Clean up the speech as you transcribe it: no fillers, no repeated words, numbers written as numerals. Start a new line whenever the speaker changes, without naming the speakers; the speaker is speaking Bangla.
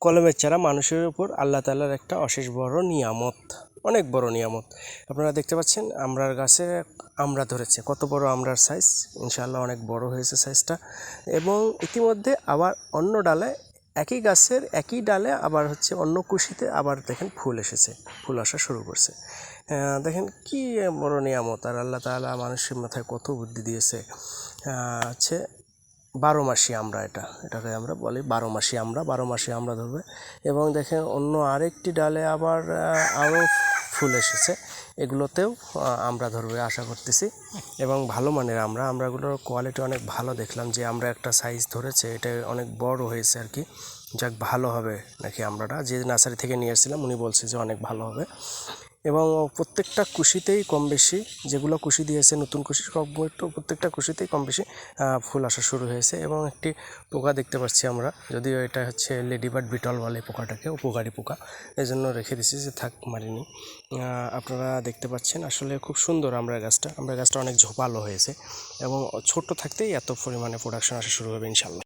কলমের চারা মানুষের উপর আল্লাহ তাআলার একটা অশেষ বড় নিয়ামত, অনেক বড় নিয়ামত। আপনারা দেখতে পাচ্ছেন আমড়ার গাছে আমড়া ধরেছে, কত বড় আমড়ার সাইজ, ইনশাআল্লাহ অনেক বড় হয়েছে সাইজটা। এবং ইতিমধ্যে আবার অন্য ডালে, একই গাছের একই ডালে আবার হচ্ছে অন্য কুশিতে আবার দেখেন ফুল এসেছে, ফুল আসা শুরু করছে। দেখেন কি বড় নিয়ামত, আর আল্লাহ তাআলা মানুষের মাথায় কত বুদ্ধি দিয়েছে। হচ্ছে 12 মাসি আমরা, এটাকে আমরা বলি 12 মাসি আমরা, 12 মাসি আমরা ধরবে। এবং দেখেন অন্য আরেকটি ডালে আবার আরও ফুল এসেছে, এগুলোতেও আমরা ধরবে আশা করতেছি। এবং ভালো মানের আমরাগুলোর কোয়ালিটি অনেক ভালো, দেখলাম যে আমরা একটা সাইজ ধরেছে, এটা অনেক বড় হয়েছে আর কি। যাক, ভালো হবে নাকি আমরাটা, যে নার্সারি থেকে নিয়ে এসেছিলাম উনি বলছে যে অনেক ভালো হবে। এবং প্রত্যেকটা কুশিতেই কম বেশি, যেগুলো কুশি দিয়েছে নতুন কুশি, প্রত্যেকটা কুশিতেই কম বেশি ফুল আসা শুরু হয়েছে। এবং একটি পোকা দেখতে পাচ্ছি আমরা, যদিও এটা হচ্ছে লেডিবার্ড বিটল বলে পোকাটাকে, উপকারী পোকা, এই জন্য রেখে দিচ্ছি যে থাক, মারিনি। আপনারা দেখতে পাচ্ছেন আসলে খুব সুন্দর আমরা গাছটা অনেক ঝোপালো হয়েছে এবং ছোট থাকতেই এত পরিমাণে প্রোডাকশন আসা শুরু হবে ইনশাল্লাহ।